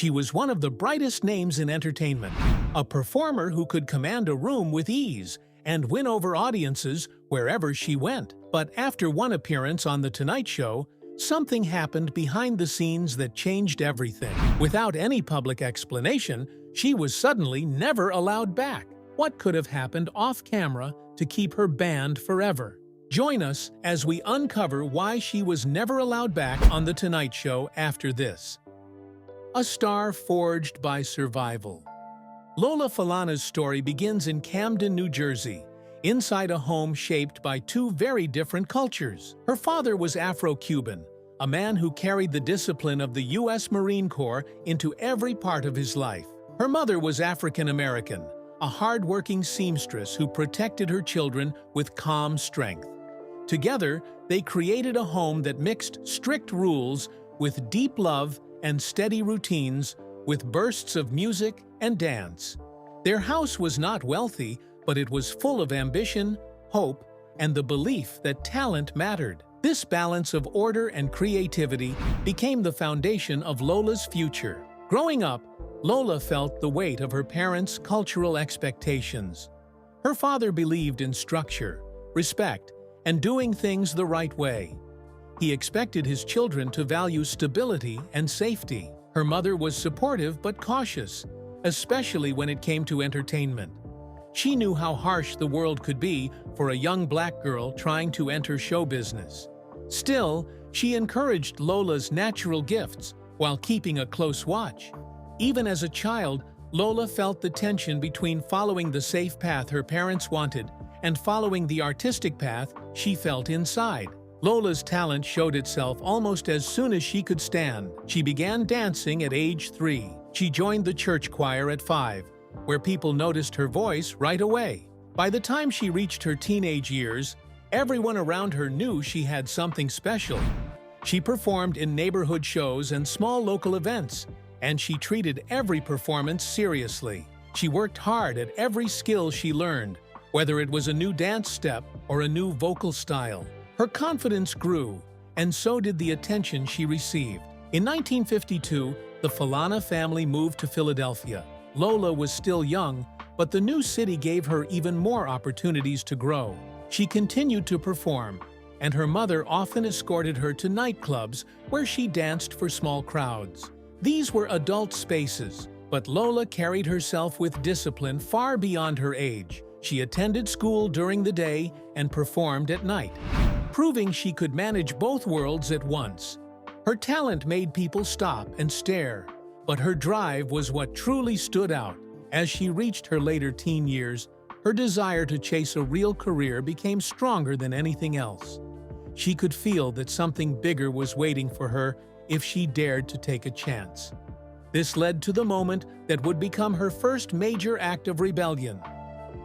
She was one of the brightest names in entertainment, a performer who could command a room with ease and win over audiences wherever she went. But after one appearance on The Tonight Show, something happened behind the scenes that changed everything. Without any public explanation, she was suddenly never allowed back. What could have happened off-camera to keep her banned forever? Join us as we uncover why she was never allowed back on The Tonight Show after this. A star forged by survival. Lola Falana's story begins in Camden, New Jersey, inside a home shaped by two very different cultures. Her father was Afro-Cuban, a man who carried the discipline of the U.S. Marine Corps into every part of his life. Her mother was African-American, a hard-working seamstress who protected her children with calm strength. Together, they created a home that mixed strict rules with deep love and steady routines, with bursts of music and dance. Their house was not wealthy, but it was full of ambition, hope, and the belief that talent mattered. This balance of order and creativity became the foundation of Lola's future. Growing up, Lola felt the weight of her parents' cultural expectations. Her father believed in structure, respect, and doing things the right way. He expected his children to value stability and safety. Her mother was supportive but cautious, especially when it came to entertainment. She knew how harsh the world could be for a young black girl trying to enter show business. Still, she encouraged Lola's natural gifts while keeping a close watch. Even as a child, Lola felt the tension between following the safe path her parents wanted and following the artistic path she felt inside. Lola's talent showed itself almost as soon as she could stand. She began dancing at age 3. She joined the church choir at 5, where people noticed her voice right away. By the time she reached her teenage years, everyone around her knew she had something special. She performed in neighborhood shows and small local events, and she treated every performance seriously. She worked hard at every skill she learned, whether it was a new dance step or a new vocal style. Her confidence grew, and so did the attention she received. In 1952, the Falana family moved to Philadelphia. Lola was still young, but the new city gave her even more opportunities to grow. She continued to perform, and her mother often escorted her to nightclubs where she danced for small crowds. These were adult spaces, but Lola carried herself with discipline far beyond her age. She attended school during the day and performed at night, proving she could manage both worlds at once. Her talent made people stop and stare, but her drive was what truly stood out. As she reached her later teen years, her desire to chase a real career became stronger than anything else. She could feel that something bigger was waiting for her if she dared to take a chance. This led to the moment that would become her first major act of rebellion.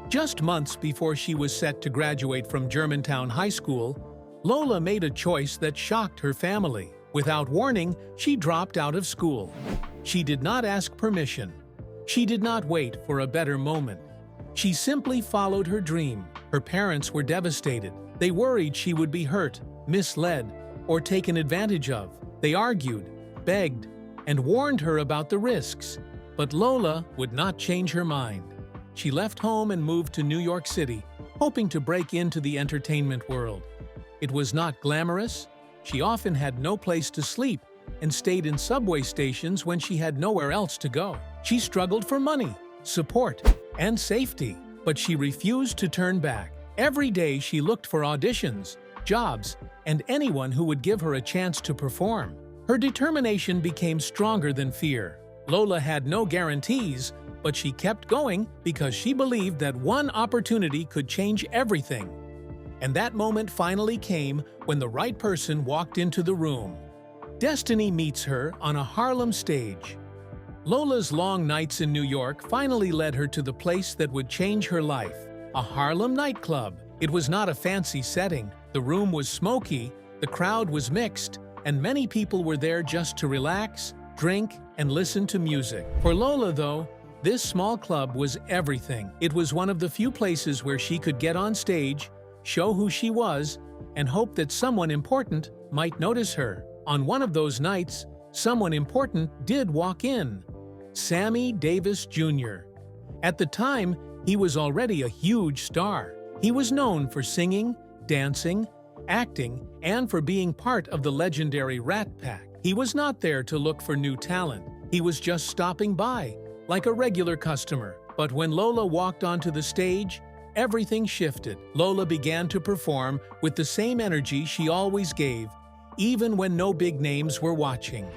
Just months before she was set to graduate from Germantown High School, Lola made a choice that shocked her family. Without warning, she dropped out of school. She did not ask permission. She did not wait for a better moment. She simply followed her dream. Her parents were devastated. They worried she would be hurt, misled, or taken advantage of. They argued, begged, and warned her about the risks. But Lola would not change her mind. She left home and moved to New York City, hoping to break into the entertainment world. It was not glamorous. She often had no place to sleep and stayed in subway stations when she had nowhere else to go. She struggled for money, support, and safety, but she refused to turn back. Every day she looked for auditions, jobs, and anyone who would give her a chance to perform. Her determination became stronger than fear. Lola had no guarantees, but she kept going because she believed that one opportunity could change everything. And that moment finally came when the right person walked into the room. Destiny meets her on a Harlem stage. Lola's long nights in New York finally led her to the place that would change her life, a Harlem nightclub. It was not a fancy setting. The room was smoky, the crowd was mixed, and many people were there just to relax, drink, and listen to music. For Lola, though, this small club was everything. It was one of the few places where she could get on stage, show who she was, and hope that someone important might notice her. On one of those nights, someone important did walk in: Sammy Davis Jr. At the time, he was already a huge star. He was known for singing, dancing, acting, and for being part of the legendary Rat Pack. He was not there to look for new talent. He was just stopping by, like a regular customer. But when Lola walked onto the stage, everything shifted. Lola began to perform with the same energy she always gave, even when no big names were watching.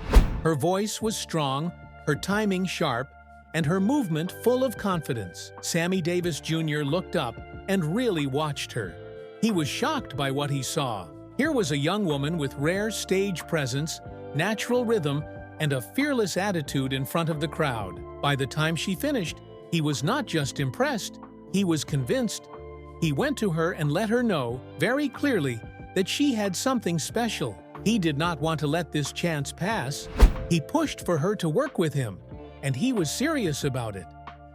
Her voice was strong, her timing sharp, and her movement full of confidence. Sammy Davis Jr. looked up and really watched her. He was shocked by what he saw. Here was a young woman with rare stage presence, natural rhythm, and a fearless attitude in front of the crowd. By the time she finished, he was not just impressed, he was convinced. He went to her and let her know, very clearly, that she had something special. He did not want to let this chance pass. He pushed for her to work with him, and he was serious about it.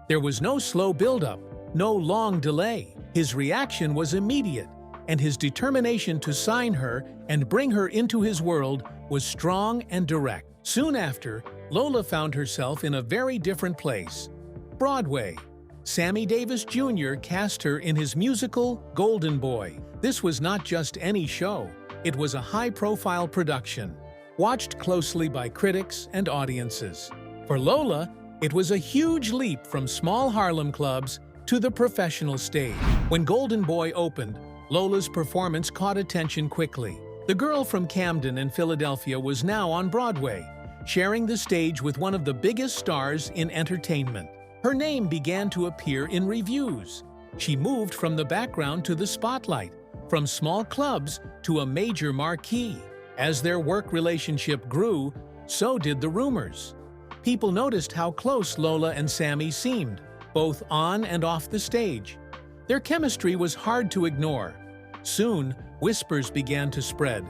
There was no slow build-up, no long delay. His reaction was immediate, and his determination to sign her and bring her into his world was strong and direct. Soon after, Lola found herself in a very different place: Broadway. Sammy Davis Jr. cast her in his musical Golden Boy. This was not just any show, it was a high-profile production, watched closely by critics and audiences. For Lola, it was a huge leap from small Harlem clubs to the professional stage. When Golden Boy opened, Lola's performance caught attention quickly. The girl from Camden in Philadelphia was now on Broadway, sharing the stage with one of the biggest stars in entertainment. Her name began to appear in reviews. She moved from the background to the spotlight, from small clubs to a major marquee. As their work relationship grew, so did the rumors. People noticed how close Lola and Sammy seemed, both on and off the stage. Their chemistry was hard to ignore. Soon, whispers began to spread.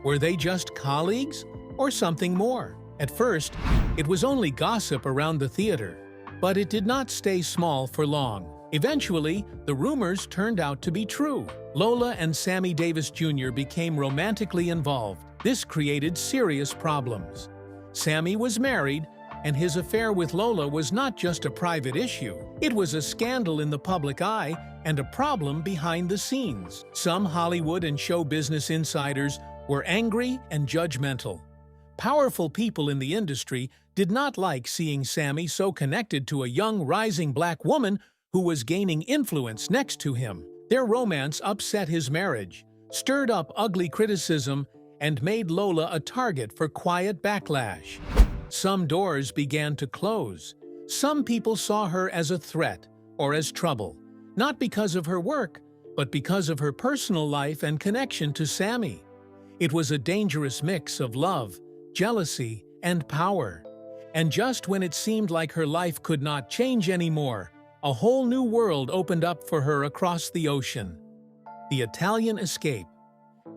Were they just colleagues or something more? At first, it was only gossip around the theater, but it did not stay small for long. Eventually, the rumors turned out to be true. Lola and Sammy Davis Jr. became romantically involved. This created serious problems. Sammy was married, and his affair with Lola was not just a private issue. It was a scandal in the public eye and a problem behind the scenes. Some Hollywood and show business insiders were angry and judgmental. Powerful people in the industry did not like seeing Sammy so connected to a young, rising black woman who was gaining influence next to him. Their romance upset his marriage, stirred up ugly criticism, and made Lola a target for quiet backlash. Some doors began to close. Some people saw her as a threat or as trouble, not because of her work, but because of her personal life and connection to Sammy. It was a dangerous mix of love, jealousy, and power. And just when it seemed like her life could not change anymore, a whole new world opened up for her across the ocean. The Italian escape.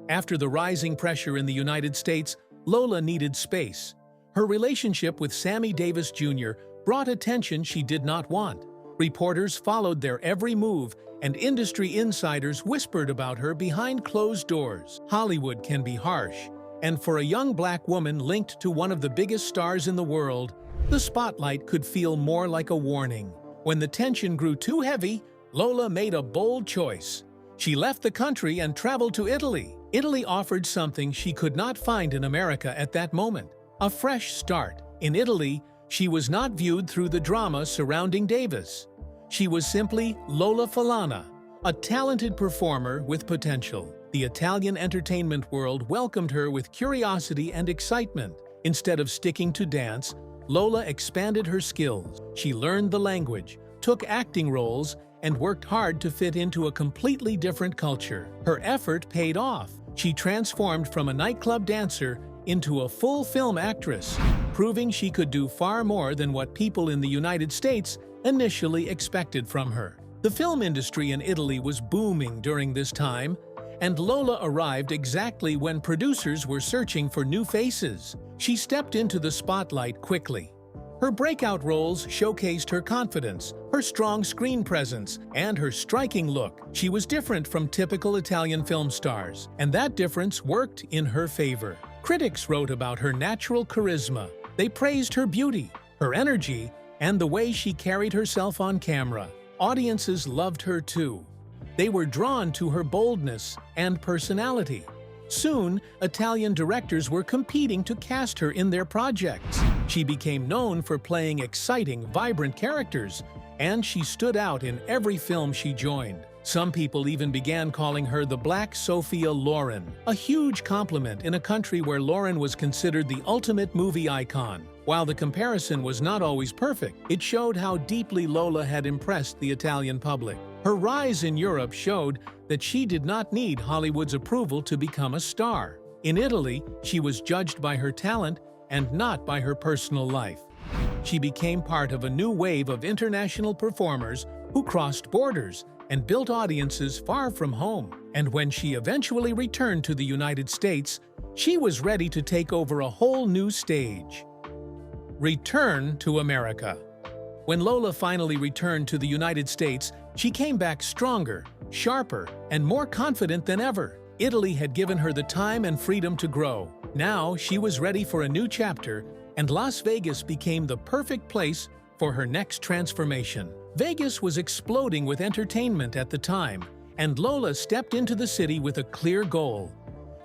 After the rising pressure in the United States, Lola needed space. Her relationship with Sammy Davis Jr. brought attention she did not want. Reporters followed their every move, and industry insiders whispered about her behind closed doors. Hollywood can be harsh, and for a young black woman linked to one of the biggest stars in the world, the spotlight could feel more like a warning. When the tension grew too heavy, Lola made a bold choice. She left the country and traveled to Italy. Italy offered something she could not find in America at that moment: a fresh start. In Italy, she was not viewed through the drama surrounding Davis. She was simply Lola Falana, a talented performer with potential. The Italian entertainment world welcomed her with curiosity and excitement. Instead of sticking to dance, Lola expanded her skills. She learned the language, took acting roles, and worked hard to fit into a completely different culture. Her effort paid off. She transformed from a nightclub dancer into a full film actress, proving she could do far more than what people in the United States initially expected from her. The film industry in Italy was booming during this time, and Lola arrived exactly when producers were searching for new faces. She stepped into the spotlight quickly. Her breakout roles showcased her confidence, her strong screen presence, and her striking look. She was different from typical Italian film stars, and that difference worked in her favor. Critics wrote about her natural charisma. They praised her beauty, her energy, and the way she carried herself on camera. Audiences loved her too. They were drawn to her boldness and personality. Soon, Italian directors were competing to cast her in their projects. She became known for playing exciting, vibrant characters, and she stood out in every film she joined. Some people even began calling her the Black Sophia Loren, a huge compliment in a country where Loren was considered the ultimate movie icon. While the comparison was not always perfect, it showed how deeply Lola had impressed the Italian public. Her rise in Europe showed that she did not need Hollywood's approval to become a star. In Italy, she was judged by her talent and not by her personal life. She became part of a new wave of international performers who crossed borders and built audiences far from home. And when she eventually returned to the United States, she was ready to take over a whole new stage. Return to America. When Lola finally returned to the United States, she came back stronger, sharper, and more confident than ever. Italy had given her the time and freedom to grow. Now she was ready for a new chapter, and Las Vegas became the perfect place for her next transformation. Vegas was exploding with entertainment at the time, and Lola stepped into the city with a clear goal.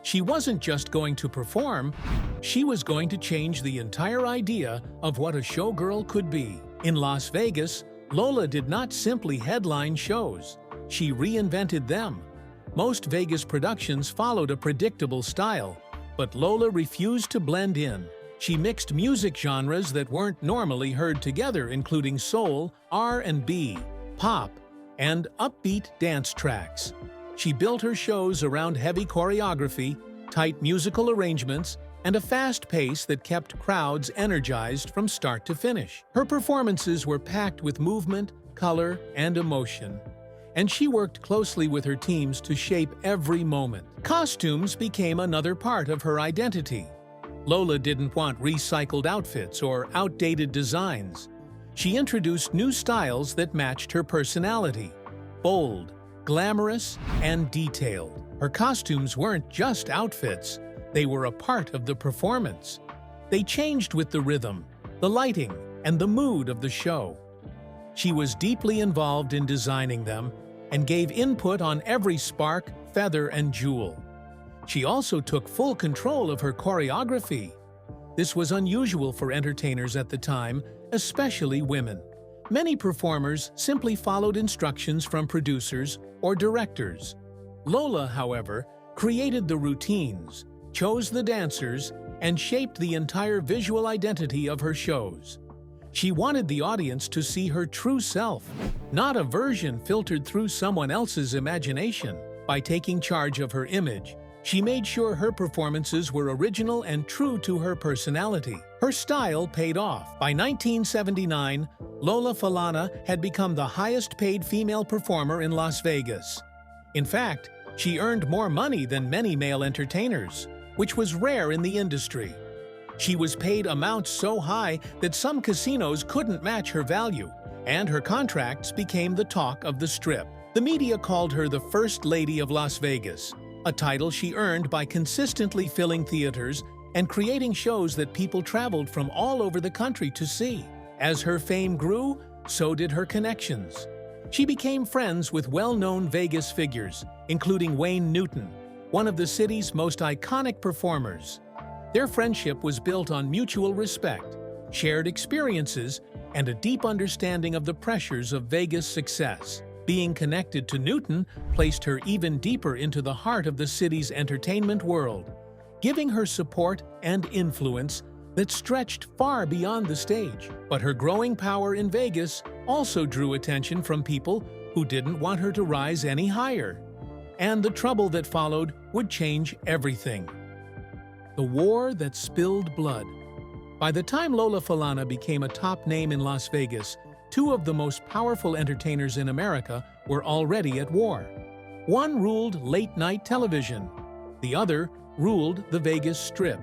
She wasn't just going to perform, she was going to change the entire idea of what a showgirl could be. In Las Vegas, Lola did not simply headline shows, she reinvented them. Most Vegas productions followed a predictable style, but Lola refused to blend in. She mixed music genres that weren't normally heard together, including soul, R&B, pop, and upbeat dance tracks. She built her shows around heavy choreography, tight musical arrangements, and a fast pace that kept crowds energized from start to finish. Her performances were packed with movement, color, and emotion, and she worked closely with her teams to shape every moment. Costumes became another part of her identity. Lola didn't want recycled outfits or outdated designs. She introduced new styles that matched her personality: bold, glamorous, and detailed. Her costumes weren't just outfits, they were a part of the performance. They changed with the rhythm, the lighting, and the mood of the show. She was deeply involved in designing them and gave input on every spark, feather, and jewel. She also took full control of her choreography. This was unusual for entertainers at the time, especially women. Many performers simply followed instructions from producers or directors. Lola, however, created the routines, chose the dancers, and shaped the entire visual identity of her shows. She wanted the audience to see her true self, not a version filtered through someone else's imagination. By taking charge of her image, she made sure her performances were original and true to her personality. Her style paid off. By 1979, Lola Falana had become the highest-paid female performer in Las Vegas. In fact, she earned more money than many male entertainers, which was rare in the industry. She was paid amounts so high that some casinos couldn't match her value, and her contracts became the talk of the Strip. The media called her the First Lady of Las Vegas, a title she earned by consistently filling theaters and creating shows that people traveled from all over the country to see. As her fame grew, so did her connections. She became friends with well-known Vegas figures, including Wayne Newton, one of the city's most iconic performers. Their friendship was built on mutual respect, shared experiences, and a deep understanding of the pressures of Vegas success. Being connected to Newton placed her even deeper into the heart of the city's entertainment world, giving her support and influence that stretched far beyond the stage. But her growing power in Vegas also drew attention from people who didn't want her to rise any higher. And the trouble that followed would change everything. The war that spilled blood. By the time Lola Falana became a top name in Las Vegas, two of the most powerful entertainers in America were already at war. One ruled late-night television. The other ruled the Vegas Strip.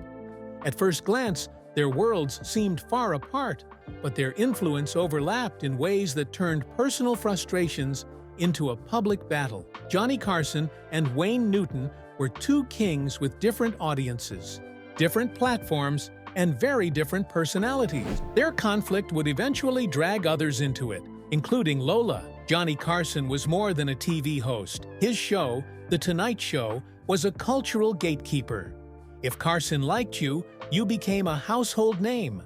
At first glance, their worlds seemed far apart, but their influence overlapped in ways that turned personal frustrations into a public battle. Johnny Carson and Wayne Newton were two kings with different audiences. different platforms, and very different personalities. Their conflict would eventually drag others into it, including Lola. Johnny Carson was more than a TV host. His show, The Tonight Show, was a cultural gatekeeper. If Carson liked you, you became a household name.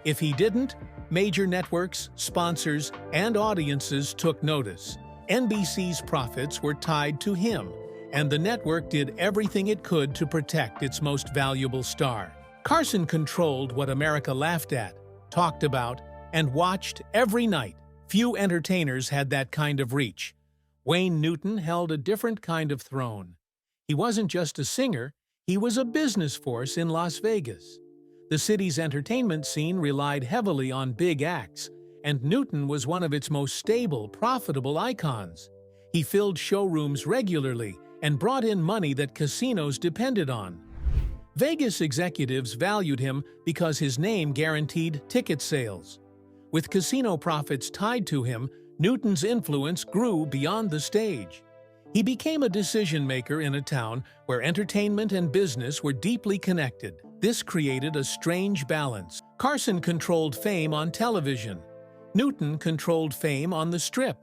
If he didn't, major networks, sponsors, and audiences took notice. NBC's profits were tied to him, and the network did everything it could to protect its most valuable star. Carson controlled what America laughed at, talked about, and watched every night. Few entertainers had that kind of reach. Wayne Newton held a different kind of throne. He wasn't just a singer, he was a business force in Las Vegas. The city's entertainment scene relied heavily on big acts, and Newton was one of its most stable, profitable icons. He filled showrooms regularly and brought in money that casinos depended on. Vegas executives valued him because his name guaranteed ticket sales. With casino profits tied to him, Newton's influence grew beyond the stage. He became a decision-maker in a town where entertainment and business were deeply connected. This created a strange balance. Carson controlled fame on television. Newton controlled fame on the Strip.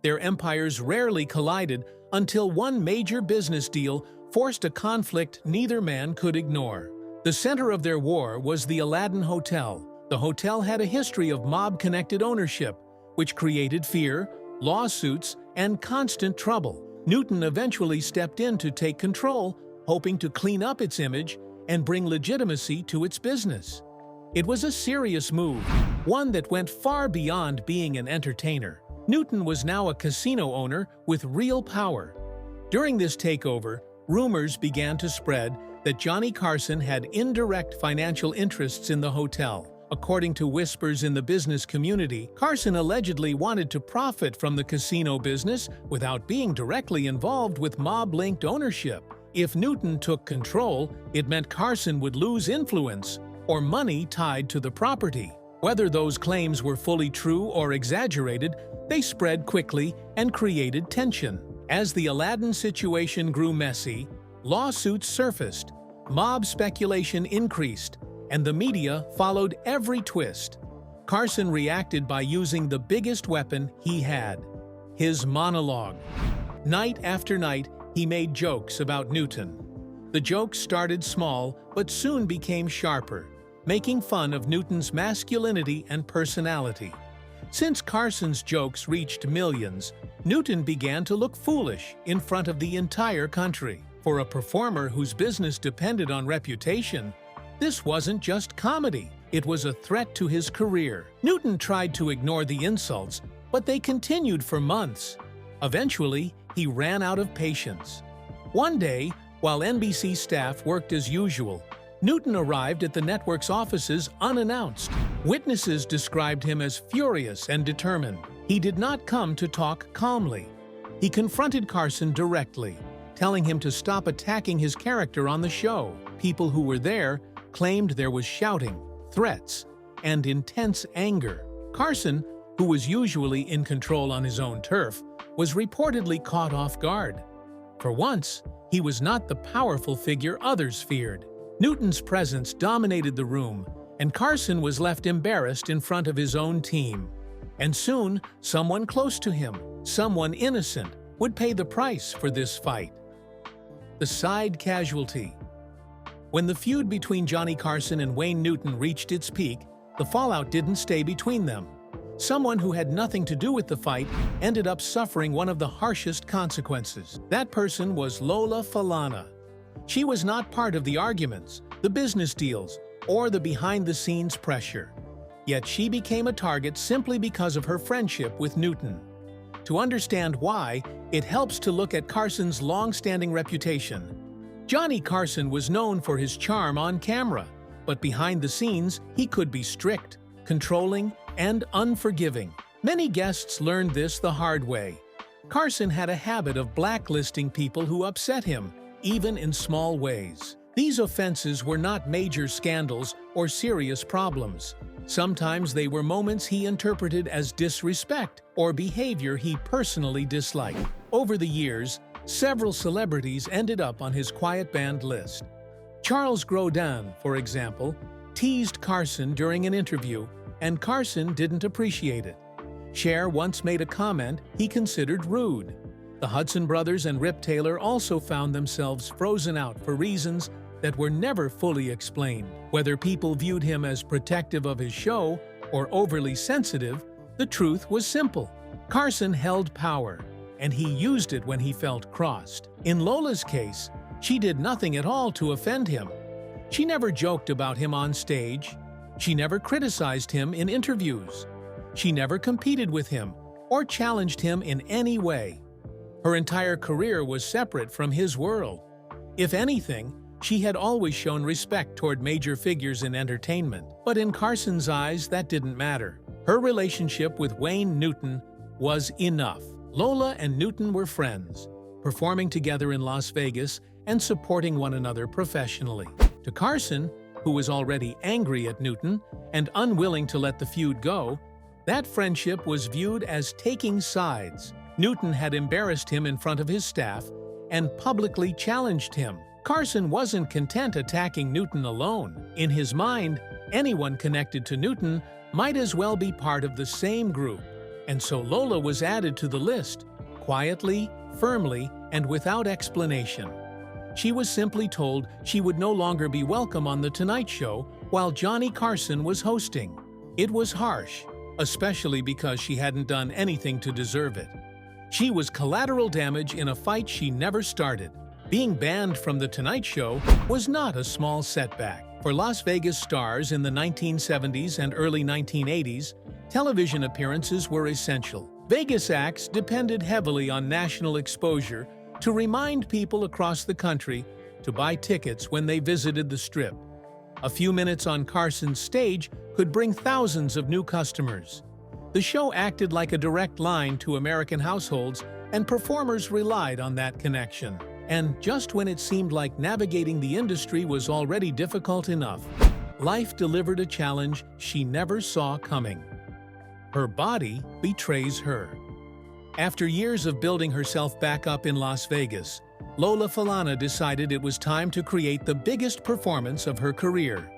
Their empires rarely collided until one major business deal forced a conflict neither man could ignore. The center of their war was the Aladdin Hotel. The hotel had a history of mob-connected ownership, which created fear, lawsuits, and constant trouble. Newton eventually stepped in to take control, hoping to clean up its image and bring legitimacy to its business. It was a serious move, one that went far beyond being an entertainer. Newton was now a casino owner with real power. During this takeover, rumors began to spread that Johnny Carson had indirect financial interests in the hotel. According to whispers in the business community, Carson allegedly wanted to profit from the casino business without being directly involved with mob-linked ownership. If Newton took control, it meant Carson would lose influence or money tied to the property. Whether those claims were fully true or exaggerated, they spread quickly and created tension. As the Aladdin situation grew messy, lawsuits surfaced, mob speculation increased, and the media followed every twist. Carson reacted by using the biggest weapon he had: his monologue. Night after night, he made jokes about Newton. The jokes started small but soon became sharper, making fun of Newton's masculinity and personality. Since Carson's jokes reached millions, Newton began to look foolish in front of the entire country. For a performer whose business depended on reputation, this wasn't just comedy, it was a threat to his career. Newton tried to ignore the insults, but they continued for months. Eventually, he ran out of patience. One day, while NBC staff worked as usual, Newton arrived at the network's offices unannounced. Witnesses described him as furious and determined. He did not come to talk calmly. He confronted Carson directly, telling him to stop attacking his character on the show. People who were there claimed there was shouting, threats, and intense anger. Carson, who was usually in control on his own turf, was reportedly caught off guard. For once, he was not the powerful figure others feared. Newton's presence dominated the room, and Carson was left embarrassed in front of his own team. And soon, someone close to him, someone innocent, would pay the price for this fight. The side casualty. When the feud between Johnny Carson and Wayne Newton reached its peak, the fallout didn't stay between them. Someone who had nothing to do with the fight ended up suffering one of the harshest consequences. That person was Lola Falana. She was not part of the arguments, the business deals, or the behind-the-scenes pressure. Yet she became a target simply because of her friendship with Newton. To understand why, it helps to look at Carson's long-standing reputation. Johnny Carson was known for his charm on camera, but behind the scenes, he could be strict, controlling, and unforgiving. Many guests learned this the hard way. Carson had a habit of blacklisting people who upset him, even in small ways. These offenses were not major scandals or serious problems. Sometimes they were moments he interpreted as disrespect or behavior he personally disliked. Over the years, several celebrities ended up on his quiet banned list. Charles Grodin, for example, teased Carson during an interview, and Carson didn't appreciate it. Cher once made a comment he considered rude. The Hudson brothers and Rip Taylor also found themselves frozen out for reasons that were never fully explained. Whether people viewed him as protective of his show or overly sensitive, the truth was simple. Carson held power, and he used it when he felt crossed. In Lola's case, she did nothing at all to offend him. She never joked about him on stage. She never criticized him in interviews. She never competed with him or challenged him in any way. Her entire career was separate from his world. If anything, she had always shown respect toward major figures in entertainment. But in Carson's eyes, that didn't matter. Her relationship with Wayne Newton was enough. Lola and Newton were friends, performing together in Las Vegas and supporting one another professionally. To Carson, who was already angry at Newton and unwilling to let the feud go, that friendship was viewed as taking sides. Newton had embarrassed him in front of his staff and publicly challenged him. Carson wasn't content attacking Newton alone. In his mind, anyone connected to Newton might as well be part of the same group, and so Lola was added to the list, quietly, firmly, and without explanation. She was simply told she would no longer be welcome on The Tonight Show while Johnny Carson was hosting. It was harsh, especially because she hadn't done anything to deserve it. She was collateral damage in a fight she never started. Being banned from The Tonight Show was not a small setback. For Las Vegas stars in the 1970s and early 1980s, television appearances were essential. Vegas acts depended heavily on national exposure to remind people across the country to buy tickets when they visited the Strip. A few minutes on Carson's stage could bring thousands of new customers. The show acted like a direct line to American households, and performers relied on that connection. And just when it seemed like navigating the industry was already difficult enough, life delivered a challenge she never saw coming. Her body betrays her. After years of building herself back up in Las Vegas, Lola Falana decided it was time to create the biggest performance of her career.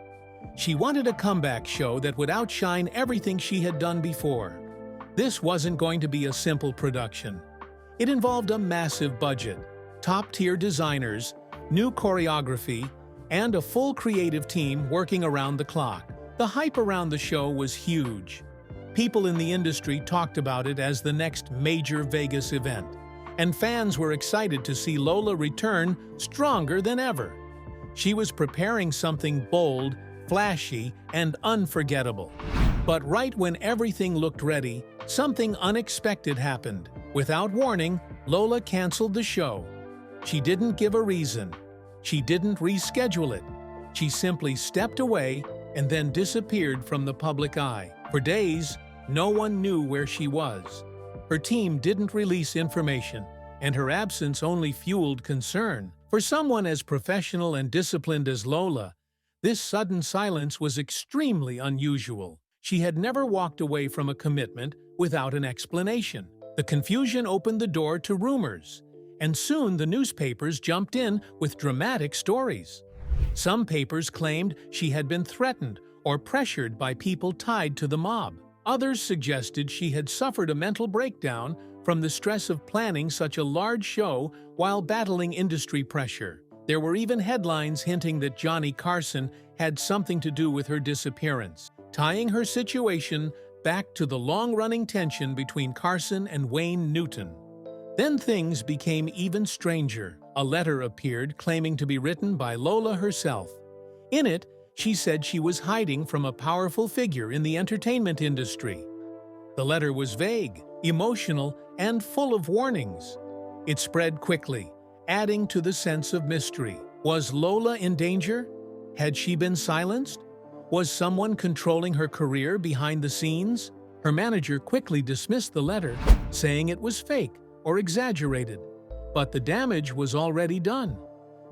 She wanted a comeback show that would outshine everything she had done before. This wasn't going to be a simple production. It involved a massive budget, top-tier designers, new choreography, and a full creative team working around the clock. The hype around the show was huge. People in the industry talked about it as the next major Vegas event, and fans were excited to see Lola return stronger than ever. She was preparing something bold, flashy, and unforgettable. But right when everything looked ready, something unexpected happened. Without warning, Lola canceled the show. She didn't give a reason. She didn't reschedule it. She simply stepped away and then disappeared from the public eye. For days, no one knew where she was. Her team didn't release information, and her absence only fueled concern. For someone as professional and disciplined as Lola, this sudden silence was extremely unusual. She had never walked away from a commitment without an explanation. The confusion opened the door to rumors, and soon the newspapers jumped in with dramatic stories. Some papers claimed she had been threatened or pressured by people tied to the mob. Others suggested she had suffered a mental breakdown from the stress of planning such a large show while battling industry pressure. There were even headlines hinting that Johnny Carson had something to do with her disappearance, tying her situation back to the long-running tension between Carson and Wayne Newton. Then things became even stranger. A letter appeared claiming to be written by Lola herself. In it, she said she was hiding from a powerful figure in the entertainment industry. The letter was vague, emotional, and full of warnings. It spread quickly, adding to the sense of mystery. Was Lola in danger? Had she been silenced? Was someone controlling her career behind the scenes? Her manager quickly dismissed the letter, saying it was fake or exaggerated. But the damage was already done.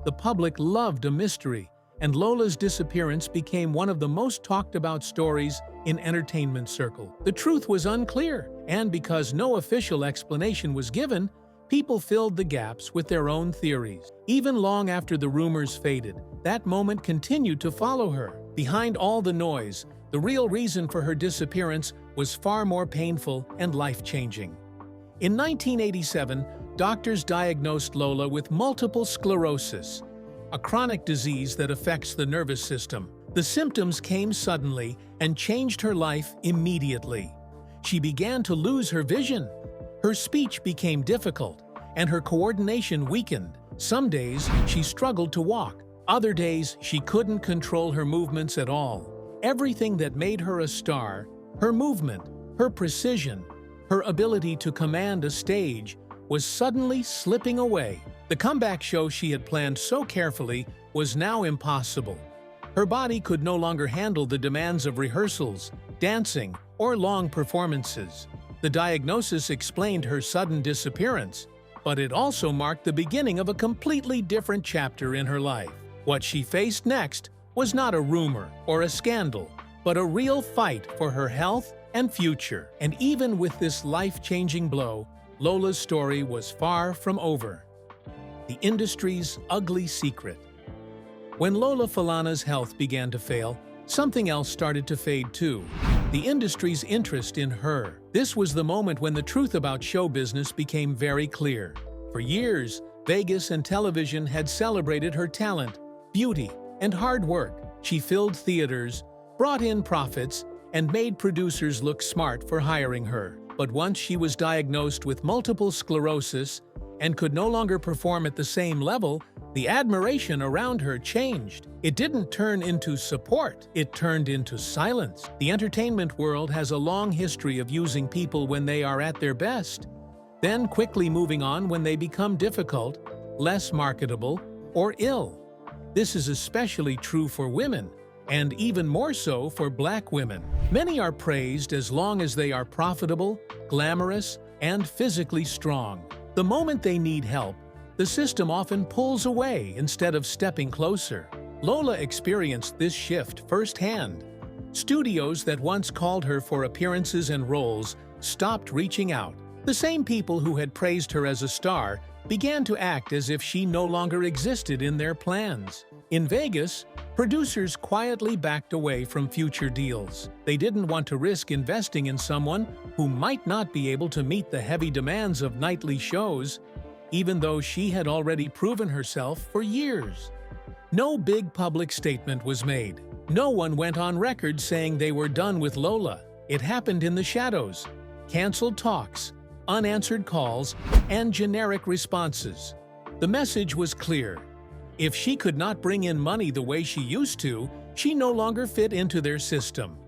The public loved a mystery, and Lola's disappearance became one of the most talked about stories in entertainment circles. The truth was unclear, and because no official explanation was given, People filled the gaps with their own theories. Even long after the rumors faded, that moment continued to follow her. Behind all the noise, the real reason for her disappearance was far more painful and life-changing. In 1987, doctors diagnosed Lola with multiple sclerosis, a chronic disease that affects the nervous system. The symptoms came suddenly and changed her life immediately. She began to lose her vision. Her speech became difficult, and her coordination weakened. Some days, she struggled to walk. Other days, she couldn't control her movements at all. Everything that made her a star, her movement, her precision, her ability to command a stage, was suddenly slipping away. The comeback show she had planned so carefully was now impossible. Her body could no longer handle the demands of rehearsals, dancing, or long performances. The diagnosis explained her sudden disappearance, but it also marked the beginning of a completely different chapter in her life. What she faced next was not a rumor or a scandal, but a real fight for her health and future. And even with this life-changing blow, Lola's story was far from over. The industry's ugly secret. When Lola Falana's health began to fail, something else started to fade too: the industry's interest in her. This was the moment when the truth about show business became very clear. For years, Vegas and television had celebrated her talent, beauty, and hard work. She filled theaters, brought in profits, and made producers look smart for hiring her. But once she was diagnosed with multiple sclerosis and could no longer perform at the same level, the admiration around her changed. It didn't turn into support, it turned into silence. The entertainment world has a long history of using people when they are at their best, then quickly moving on when they become difficult, less marketable, or ill. This is especially true for women, and even more so for Black women. Many are praised as long as they are profitable, glamorous, and physically strong. The moment they need help, the system often pulls away instead of stepping closer. Lola experienced this shift firsthand. Studios that once called her for appearances and roles stopped reaching out. The same people who had praised her as a star began to act as if she no longer existed in their plans. In Vegas, producers quietly backed away from future deals. They didn't want to risk investing in someone who might not be able to meet the heavy demands of nightly shows, even though she had already proven herself for years. No big public statement was made. No one went on record saying they were done with Lola. It happened in the shadows: canceled talks, unanswered calls, and generic responses. The message was clear: if she could not bring in money the way she used to, she no longer fit into their system.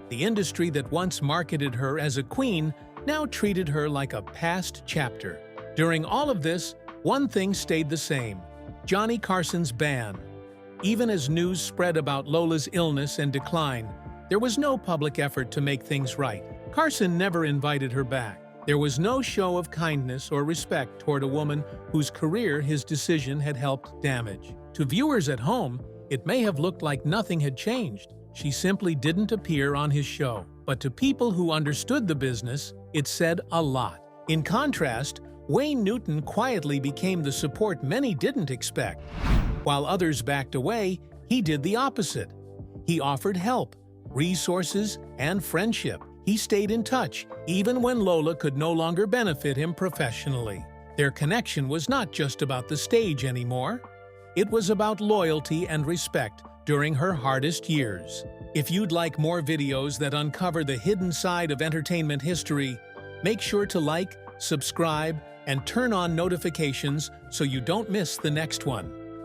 The industry that once marketed her as a queen now treated her like a past chapter. During all of this, one thing stayed the same: Johnny Carson's ban. Even as news spread about Lola's illness and decline, there was no public effort to make things right. Carson never invited her back. There was no show of kindness or respect toward a woman whose career his decision had helped damage. To viewers at home, it may have looked like nothing had changed. She simply didn't appear on his show. But to people who understood the business, it said a lot. In contrast, Wayne Newton quietly became the support many didn't expect. While others backed away, he did the opposite. He offered help, resources, and friendship. He stayed in touch, even when Lola could no longer benefit him professionally. Their connection was not just about the stage anymore. It was about loyalty and respect during her hardest years. If you'd like more videos that uncover the hidden side of entertainment history, make sure to like, subscribe, and turn on notifications so you don't miss the next one.